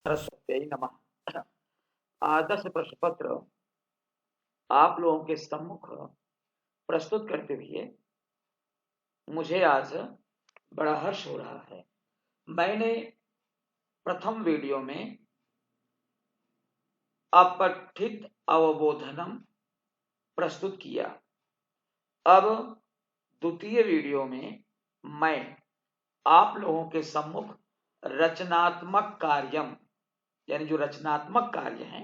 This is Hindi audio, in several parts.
सरस्वत्यै नमः। आदर्श प्रश्न पत्र आप लोगों के सम्मुख प्रस्तुत करते हुए मुझे आज बड़ा हर्ष हो रहा है। मैंने प्रथम वीडियो में अपठित अवबोधनम प्रस्तुत किया। अब द्वितीय वीडियो में मैं आप लोगों के सम्मुख रचनात्मक कार्यम यानी जो रचनात्मक कार्य हैं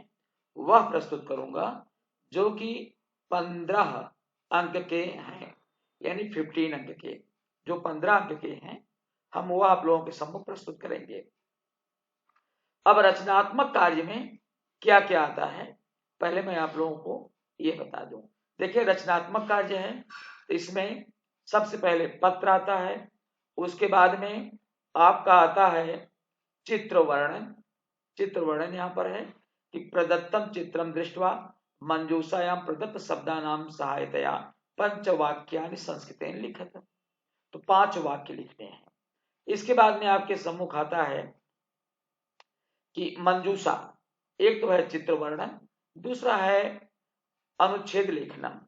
वह प्रस्तुत करूंगा, जो कि 15 अंक के हैं, यानी 15 अंक के। जो 15 अंक के हैं हम वह आप लोगों के सम्मुख प्रस्तुत करेंगे। अब रचनात्मक कार्य में क्या क्या आता है पहले मैं आप लोगों को ये बता दूं। देखिए, रचनात्मक कार्य है तो इसमें सबसे पहले पत्र आता है, उसके बाद में आपका आता है चित्र वर्णन। चित्र वर्णन यहाँ पर है कि प्रदत्तम चित्रम दृष्ट्वा मंजूषायां प्रदत्त शब्दानाम सहायतया पंचवाक्यानि संस्कृतेन लिखत। तो 5 वाक्य लिखने हैं। इसके बाद में आपके सम्मुख आता है कि मंजूषा, एक तो है चित्र वर्णन, दूसरा है अनुच्छेद लेखनम।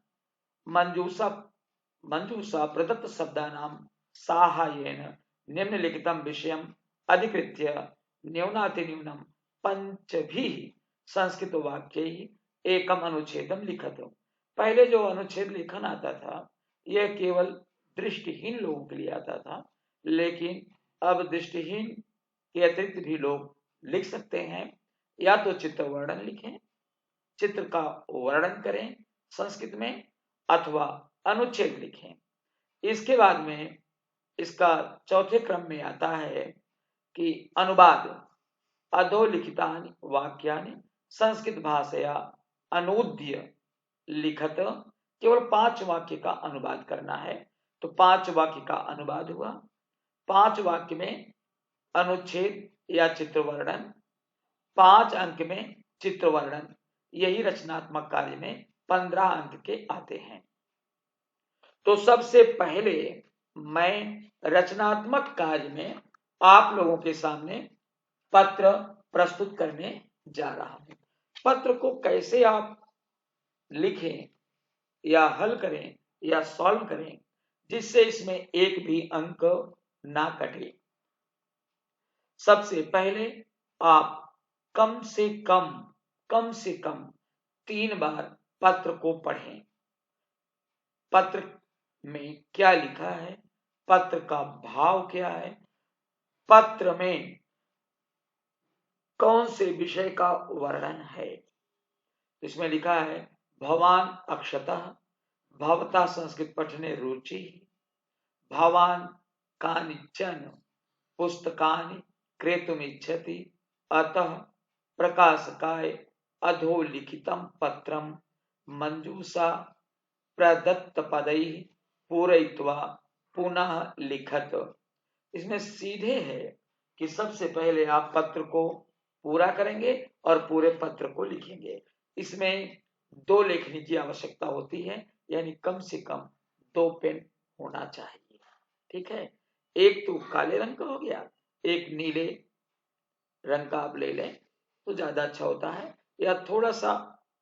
मंजूषा प्रदत्त शब्दानाम साहाय्येन निम्नलिखितं विषयम् अधिकृत्य न्यूनातिन्यूनं पंचभिः संस्कृत वाक्यैः एकम अनुच्छेदम लिखत। पहले जो अनुच्छेद लेखन आता था यह केवल दृष्टिहीन लोगों के लिए आता था, लेकिन अब दृष्टिहीन के अतिरिक्त भी लोग लिख सकते हैं। या तो चित्र वर्णन लिखें, चित्र का वर्णन करें संस्कृत में, अथवा अनुच्छेद लिखें। इसके बाद में इसका चौथे क्रम में आता है कि अनुवाद, अधोलिखितानि वाक्यानि संस्कृत भाषया अनूद्य लिखत। केवल 5 वाक्य का अनुवाद करना है, तो 5 वाक्य का अनुवाद हुआ। 5 वाक्य में अनुच्छेद या चित्र वर्णन, 5 अंक में चित्र वर्णन, यही रचनात्मक कार्य में 15 अंक के आते हैं। तो सबसे पहले मैं रचनात्मक कार्य में आप लोगों के सामने पत्र प्रस्तुत करने जा रहा हूं। पत्र को कैसे आप लिखें या हल करें या सॉल्व करें जिससे इसमें एक भी अंक ना कटे। सबसे पहले आप कम से कम 3 बार पत्र को पढ़ें। पत्र में क्या लिखा है, पत्र का भाव क्या है, पत्र में कौन से विषय का वर्णन है। इसमें लिखा है भवान अक्षतः भवता संस्कृत पठने रुचि, भवान कानिचन पुस्तकानि क्रेतुमिच्छति, अतः प्रकाशकाय अधोलिखितं पत्रं मंजूषा प्रदत्त पदैः पूरयित्वा पुनः लिखत। इसमें सीधे है कि सबसे पहले आप पत्र को पूरा करेंगे और पूरे पत्र को लिखेंगे। इसमें 2 लेखनी की आवश्यकता होती है, यानी कम से कम 2 पेन होना चाहिए। ठीक है, एक तो काले रंग का हो गया, एक नीले रंग का आप ले लें तो ज्यादा अच्छा होता है, या थोड़ा सा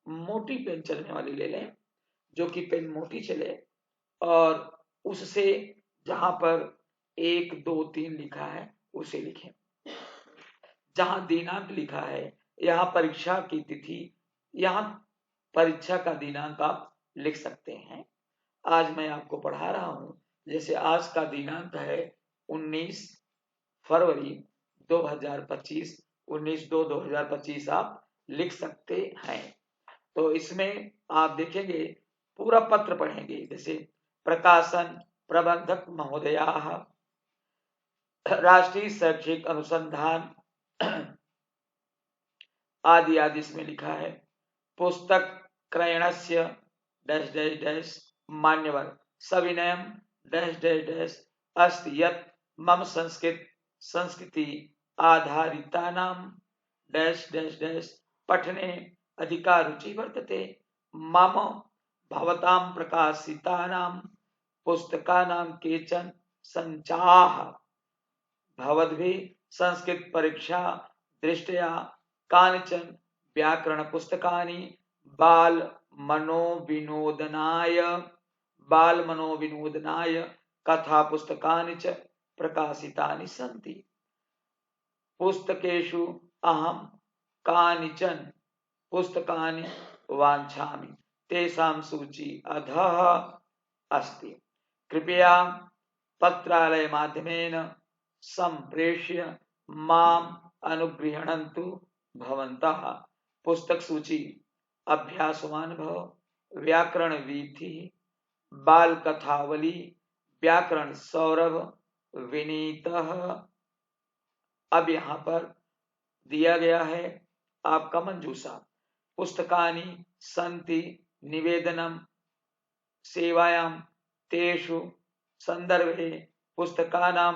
मोटी पेन चलने वाली ले लें, जो कि पेन मोटी चले, और उससे जहां पर 1 2 3 लिखा है उसे लिखें। जहां दिनांक लिखा है, यहाँ परीक्षा की तिथि, यहाँ परीक्षा का दिनांक आप लिख सकते हैं। आज मैं आपको पढ़ा रहा हूं, जैसे आज का दिनांक है 19 फरवरी 2025, 19/2/2025 आप लिख सकते हैं। तो इसमें आप देखेंगे पूरा पत्र पढ़ेंगे, जैसे प्रकाशन प्रबंधक महोदयाः राष्ट्रीय शैक्षिक अनुसंधान आदि आदि इसमें लिखा है। पुस्तक क्रयणस्य डैश डैश डैश मान्यवर सविनयम डैश डैश डैश अस्ति यत् मम संस्कृति आधारितानां डैश डैश डैश पठने अधिका रुचि वर्तते। मम भवतां प्रकाशितानां पुस्तकानां केचन संचाः भवद्भिः संस्कृत परीक्षा दृष्टया कानिचन व्याकरण पुस्तकानि बाल मनोविनोदनाय कथा पुस्तकानि च प्रकाशितानि सन्ति। पुस्तकेषु अहं कानिचन पुस्तकानि वाञ्छामि, तेषां सूची अधः अस्ति। कृपया पत्रालय माध्यमेन संप्रेष्य माम् अनुगृह्णन्तु भवन्तः। पुस्तक सूची: अभ्यासवानुभव, व्याकरण वीथि, बाल कथावली, व्याकरण सौरभ, विनीतः। अब यहाँ पर दिया गया है आपका मंजूषा। पुस्तकानि सन्ति निवेदनम सेवायां तेषु संदर्भे पुस्तकानां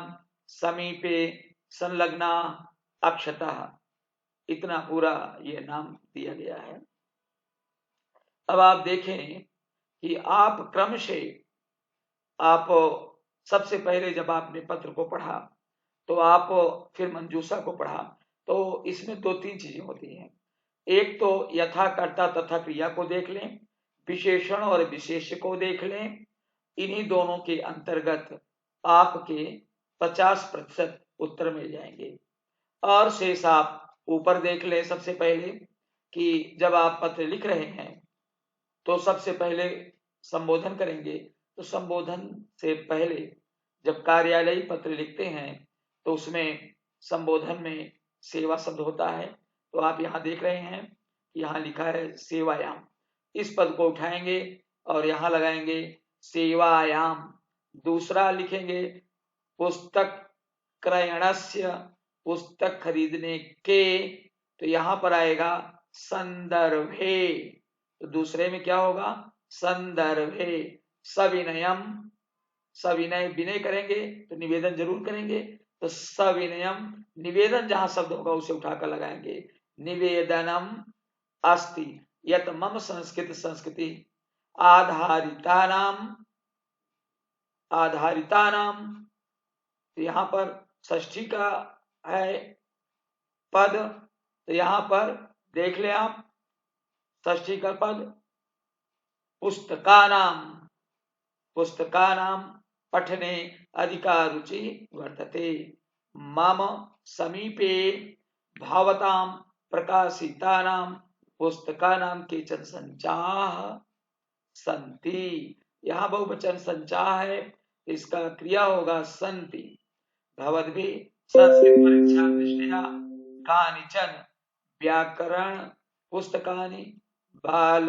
समीपे संलग्ना अक्षतः। इतना पूरा ये नाम दिया गया है। अब आप देखें कि आप क्रम से आप सबसे पहले जब आपने पत्र को पढ़ा तो आप फिर मंजूषा को पढ़ा, तो इसमें दो तीन चीजें होती हैं। एक तो यथाकर्ता तथा क्रिया को देख लें, विशेषण और विशेष्य को देख लें। इन्हीं दोनों के अंतर्गत आपके 50% उत्तर मिल जाएंगे। और शेष आप ऊपर देख लें। सबसे पहले कि जब आप पत्र लिख रहे हैं तो सबसे पहले संबोधन करेंगे, तो संबोधन से पहले जब कार्यालयी पत्र लिखते हैं तो उसमें संबोधन में सेवा शब्द होता है। तो आप यहाँ देख रहे हैं, यहाँ लिखा है सेवायाम। इस पद को उठाएंगे और यहाँ लगाएंगे सेवायाम। दूसरा लिखेंगे पुस्तक क्रयणस्य, पुस्तक खरीदने के, तो यहाँ पर आएगा संदर्भे। तो दूसरे में क्या होगा? संदर्भे। सविनयम, सविनय विनय करेंगे तो निवेदन जरूर करेंगे, तो सविनयम निवेदन जहां शब्द होगा उसे उठाकर लगाएंगे। निवेदनम अस्ति यत मम संस्कृत संस्कृति आधारितानाम, तो यहां पर षष्ठी का है पद, तो यहां पर देख ले आप षष्ठी का पद पुस्तकानाम पठने अधिका रुचि वर्तते। मम समीपे भवतां प्रकाशितानां पुस्तकानां केचन संचाः सन्ति। यहाँ बहुवचन संचाः है, इसका क्रिया होगा सन्ति। भवद्भिः संस्कृत परीक्षा दृष्टया कानिचन व्याकरण पुस्तकानि बाल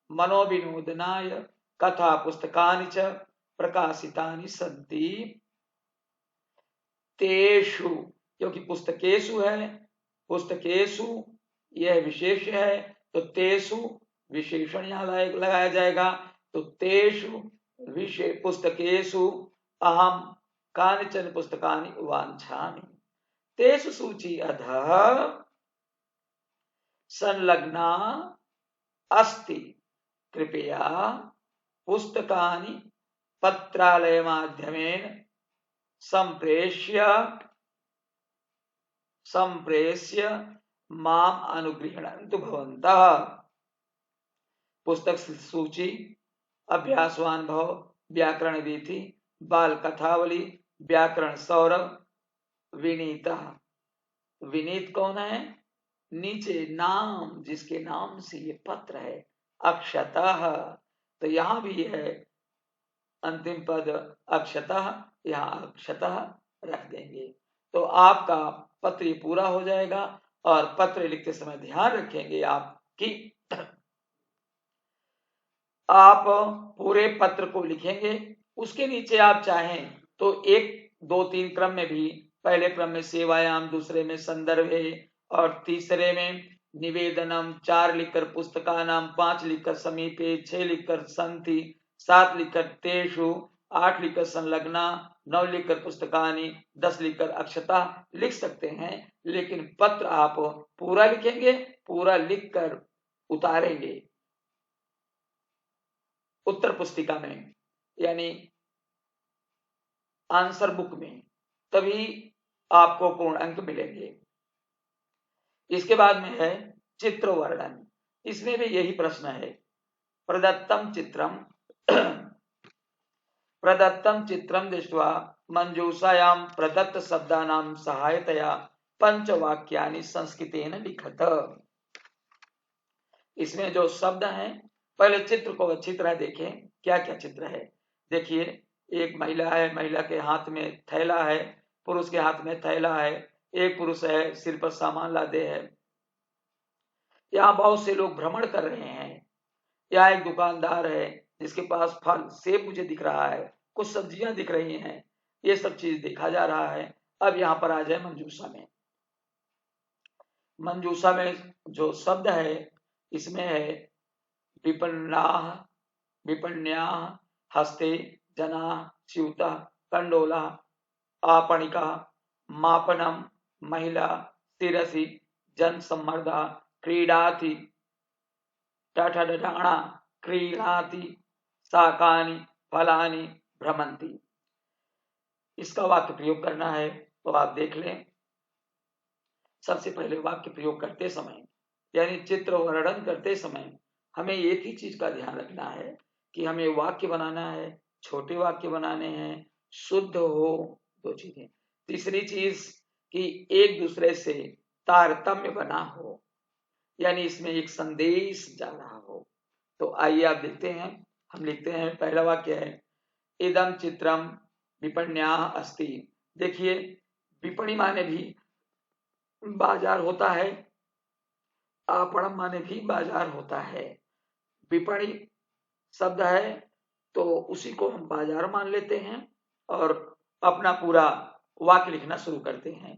मनोविनोदनाय कथा पुस्तकानि च प्रकाशितानि सन्ति। तेषु, क्योंकि पुस्तकेषु है, पुस्तकेषु यह विशेष है, तो तेषु विशेषण यहाँ लगाया जाएगा। तो तेषु पुस्तकेषु अहम कानिचन पुस्तकानि वाञ्छामि। तेषु सूची अधः संलग्ना अस्ति। कृपया पुस्तकानि पत्रालय माध्यमेन संप्रेष्य माम अनुगृह्णन्तु भवन्तः। पुस्तक सूची, अभ्यासवानुभव, व्याकरण वीथि, बाल कथावली, व्याकरण सौरभ, विनीतः। विनीत कौन है? नीचे नाम, जिसके नाम से ये पत्र है, अक्षतः। तो यहां भी है अंतिम पद अक्षतः, यहाँ अक्षतः रख देंगे तो आपका पत्र पूरा हो जाएगा। और पत्र लिखते समय ध्यान रखेंगे आप कि आप पूरे पत्र को लिखेंगे, उसके नीचे आप चाहें तो 1, 2, 3 क्रम में भी, पहले क्रम में सेवायाम, दूसरे में संदर्भे और तीसरे में निवेदनम, 4 लिखकर पुस्तकानाम, 5 लिखकर समीपे, 6 लिखकर संति, 7 लिखकर तेषु, 8 लिखकर संलग्ना, 9 लिखकर पुस्तकानि, 10 लिखकर अक्षता लिख सकते हैं। लेकिन पत्र आप पूरा लिखेंगे, पूरा लिखकर उतारेंगे उत्तर पुस्तिका में, यानी आंसर बुक में, तभी आपको पूर्ण अंक मिलेंगे। इसके बाद में है चित्र वर्णन। इसमें भी यही प्रश्न है। प्रदत्तम चित्रम दृष्ट्वा मंजूषायां प्रदत्त शब्दानां सहायतया पंचवाक्यानि संस्कृतेन लिखत। इसमें जो शब्द हैं, पहले चित्र को अच्छी तरह देखें, क्या क्या चित्र है। देखिए, एक महिला है, महिला के हाथ में थैला है, पुरुष के हाथ में थैला है, एक पुरुष है, सिर पर सामान लादे है। यहाँ बहुत से लोग भ्रमण कर रहे हैं। यहाँ एक दुकानदार है जिसके पास फल, सेब मुझे दिख रहा है, कुछ सब्जियां दिख रही हैं, ये सब चीज देखा जा रहा है। अब यहाँ पर आ जाए मंजूषा में। मंजूषा में जो शब्द है, इसमें है विपन्नाः, विपण्याः, हस्ते, जनाः, स्यूतः, कंडोला, आपणिका, मापनम, महिला, शिरसि, जन सम्मर्दा, क्रीडाति, टठडडाणा, क्रीणाति, शाकानि, फलानि, भ्रमंती। इसका वाक्य प्रयोग करना है तो आप देख लें। सबसे पहले वाक्य प्रयोग करते समय, यानी चित्र वर्णन करते समय, हमें एक ही चीज का ध्यान रखना है कि हमें वाक्य बनाना है, छोटे वाक्य बनाने हैं, शुद्ध हो, दो चीजें। तीसरी चीज कि एक दूसरे से तारतम्य बना हो, यानी इसमें एक संदेश जा रहा हो। तो आइए आप देखते हैं। हम लिखते हैं, पहला वाक्य है इदम चित्रम विपण्याः अस्ति। देखिए, विपणी माने भी बाजार होता है, आपणम माने भी बाजार होता है। विपणी शब्द है तो उसी को हम बाजार मान लेते हैं और अपना पूरा वाक्य लिखना शुरू करते हैं।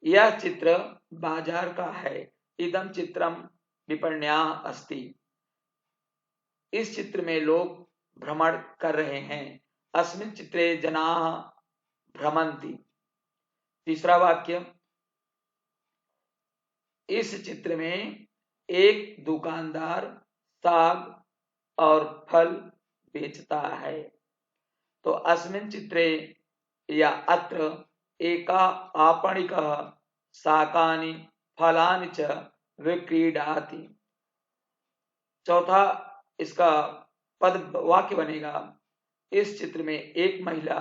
यह चित्र बाजार का है। इदम चित्रम विपण्याः अस्ति। इस चित्र में लोग भ्रमण कर रहे हैं। अस्मिन् चित्रे जनाः भ्रमन्ति। तीसरा वाक्य, इस चित्र में एक दुकानदार साग और फल बेचता है। तो अस्मिन् चित्रे या अत्र एका आपणिकः शाकानि फलानि च विक्रीडाति। चौथा इसका पद वाक्य बनेगा, इस चित्र में एक महिला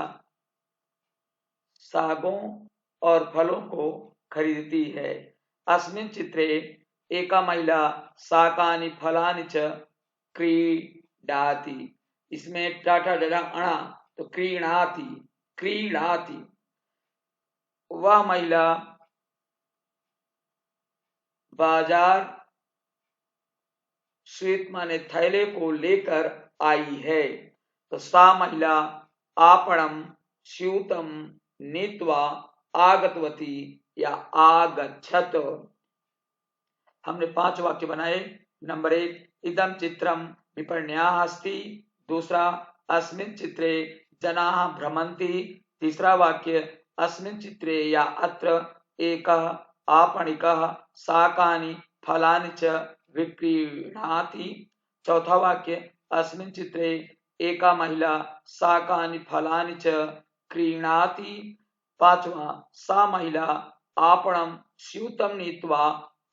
सागों और फलों को खरीदती है। अस्मिन् चित्रे एका महिला शाकानि फलानि च क्रीडाति। इसमें टाटा डरा अणा, तो क्रीणाति, क्रीडाति। वह महिला बाजार श्वेत माने थैले को लेकर आई है। तो सा महिला आपणम स्यूतम नीत्वा आगतवती या आगच्छत। हमने 5 वाक्य बनाए। नंबर 1, इदम चित्रम विपण्याः अस्ति। दूसरा, अस्मिन् चित्रे जनाः भ्रमन्ति। तीसरा वाक्य, अस्मिन् चित्रे या अत्र एकः आपणिकः शाकानि फलानि च विक्रीणाति। चौथा वाक्य, अस्मिन् चित्रे एका महिला शाकानि फलानि च क्रीणाति। पांचवा, सा महिला आपणम स्यूतम नीत्वा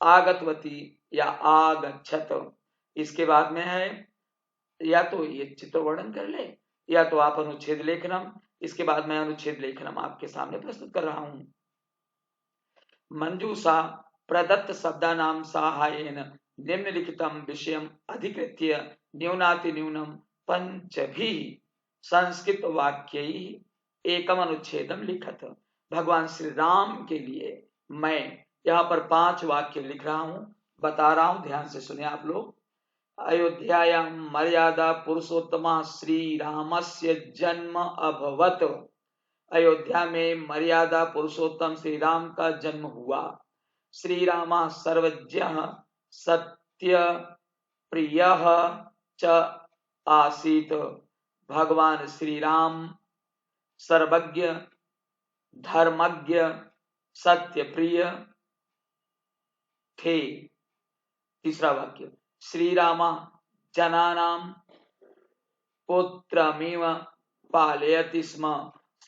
आगतवती या आगच्छत। इसके बाद में है, या तो ये चित्र वर्णन कर ले या तो आप अनुच्छेद लेखनम। इसके बाद मैं अनुच्छेद लेखनम आपके सामने प्रस्तुत कर रहा हूं। मंजूषा प्रदत्त शब्दानां साहाय्येन निम्नलिखितं विषयम् अधिकृत्य न्यूनातिन्यूनं पंचभिः संस्कृत वाक्यैः एकम अनुच्छेदम लिखत। भगवान श्री राम के लिए मैं यहाँ पर 5 वाक्य लिख रहा हूं, बता रहा हूं, ध्यान से सुने आप लोग। अयोध्यायां मर्यादा पुरुषोत्तम श्री रामस्य जन्म अभवत। अयोध्या में मर्यादा पुरुषोत्तम श्री राम का जन्म हुआ। श्री राम सर्वज्ञः सत्य प्रियः च आसीत। भगवान श्री राम सर्वज्ञ, धर्मज्ञ, सत्य प्रिय थे। तीसरा वाक्य, श्री राम जनानां पुत्रमिव पालयति स्म।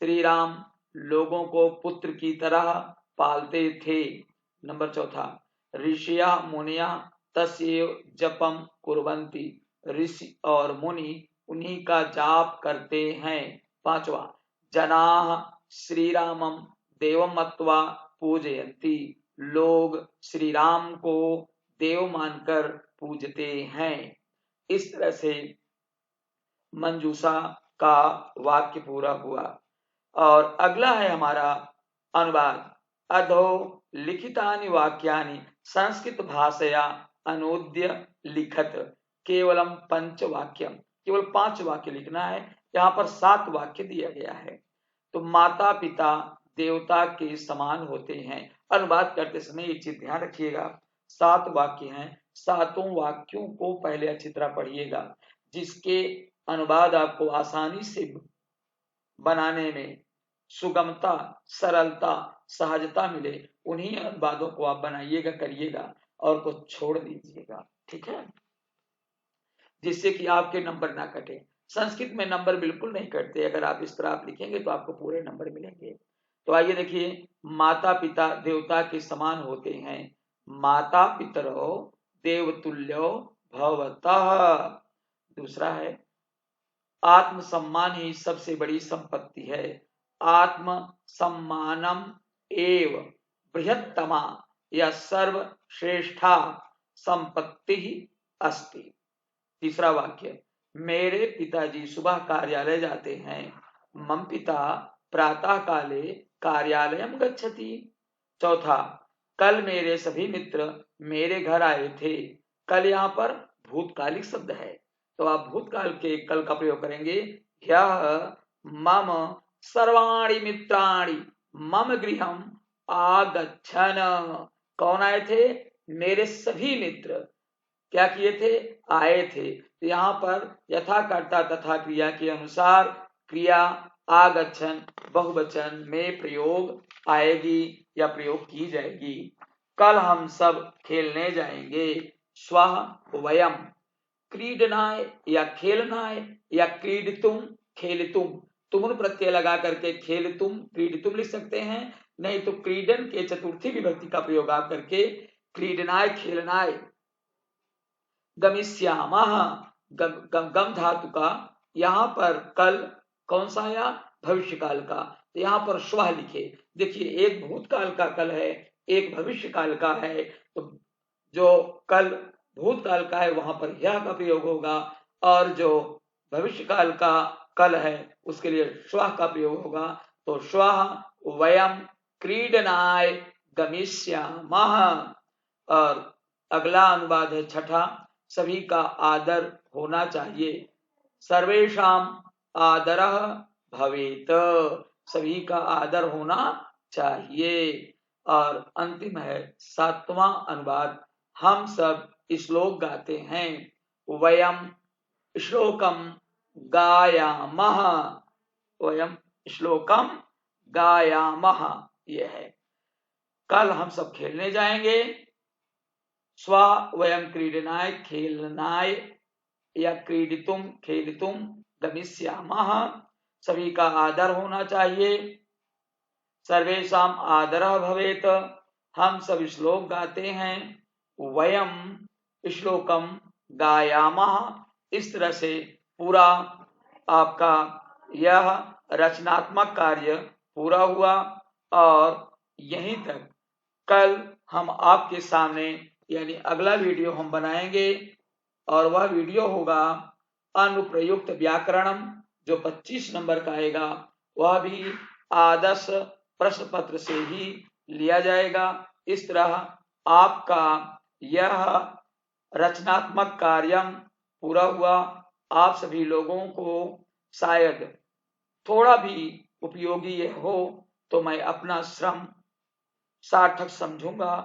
श्री राम लोगों को पुत्र की तरह पालते थे। नंबर चौथा, ऋषिया मुनिया तस्यैव जपम कुर्वन्ति, ऋषि और मुनि उन्हीं का जाप करते हैं। पांचवा, जनाः श्री रामम देवम मत्वा पूजयन्ति, लोग श्री राम को देव मानकर पूजते हैं। इस तरह से मंजूषा का वाक्य पूरा हुआ। और अगला है हमारा अनुवाद। अधो लिखितानि वाक्यानि संस्कृत भाषया अनुद्य लिखत, केवलम पंच वाक्यम, केवल 5 वाक्य लिखना है। यहाँ पर 7 वाक्य दिया गया है। तो माता पिता देवता के समान होते हैं। अनुवाद करते समय एक चीज ध्यान रखिएगा, 7 वाक्य हैं, 7 वाक्यों को पहले अच्छी तरह पढ़िएगा। जिसके अनुवाद आपको आसानी से बनाने में सुगमता, सरलता, सहजता मिले, उन्हीं अनुवादों को आप बनाइएगा, करिएगा और कुछ छोड़ दीजिएगा, ठीक है, जिससे कि आपके नंबर ना कटे। संस्कृत में नंबर बिल्कुल नहीं कटते, अगर आप इस तरह आप लिखेंगे तो आपको पूरे नंबर मिलेंगे। तो आइए देखिए, माता पिता देवता के समान होते हैं। माता पितरो देवतुल्यो भवतः। दूसरा है, आत्म सम्मान ही सबसे बड़ी संपत्ति है। आत्म सम्मानम एव बृहत्तमा या सर्वश्रेष्ठा संपत्ति ही अस्ति। तीसरा वाक्य, मेरे पिताजी सुबह कार्यालय जाते हैं। मम पिता प्रातः काले कार्यालयम गच्छति। चौथा, कल मेरे सभी मित्र मेरे घर आए थे। कल यहाँ पर भूतकालिक शब्द है, तो आप भूतकाल के कल का प्रयोग करेंगे। ह्यः मम सर्वाणि मित्राणि मम गृहम आगच्छन। कौन आए थे? मेरे सभी मित्र क्या किए थे? आए थे। तो यहाँ पर यथाकर्ता तथा क्रिया के अनुसार क्रिया आगच्छन बहुवचन में प्रयोग आएगी या प्रयोग की जाएगी। कल हम सब खेलने जाएंगे। स्वः वयम, क्रीडनाय या खेलनाय या क्रीडितुम खेलितुम, तुम प्रत्यय लगा करके खेलितुम क्रीडितुम लिख सकते हैं, नहीं तो क्रीडन के चतुर्थी विभक्ति का प्रयोग आप करके क्रीडनाय खेलनाय। गमिष्यामः, गम धातु का यहाँ पर कल कौन सा आया? भविष्य काल का। तो यहाँ पर स्वः लिखे। देखिए, एक भूतकाल का कल है, एक भविष्य काल का है। तो जो कल भूतकाल का है वहां पर यह का प्रयोग होगा, और जो भविष्य काल का कल है उसके लिए स्वः का प्रयोग होगा। तो स्वः वयम क्रीडनाय गमिष्यामः। और अगला अनुवाद है छठा, सभी का आदर होना चाहिए। सर्वेषाम आदरः भवेत, सभी का आदर होना चाहिए। और अंतिम है 7वां अनुवाद, हम सब श्लोक गाते हैं। वयम श्लोकम गायामः, वयम श्लोकम गायामः, यह है। कल हम सब खेलने जाएंगे। स्व वयम क्रीडनाय खेलनाय या क्रीडितुम खेलितुम गमिष्यामः, सभी का आदर होना चाहिए। सर्वेषाम आदरः भवेत, हम सब श्लोक गाते हैं। वयम श्लोकम गायामः, इस तरह से पूरा आपका यह रचनात्मक कार्य पूरा हुआ। और यहीं तक कल हम आपके सामने यानी अगला वीडियो हम बनाएंगे, और वह वीडियो होगा अनुप्रयुक्त व्याकरणम, जो 25 नंबर का आएगा। वह भी आदर्श प्रश्न पत्र से ही लिया जाएगा। इस तरह आपका यह रचनात्मक कार्य पूरा हुआ। आप सभी लोगों को शायद थोड़ा भी उपयोगी यह हो तो मैं अपना श्रम सार्थक समझूंगा।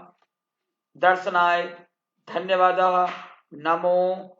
दर्शनाय धन्यवादः। नमो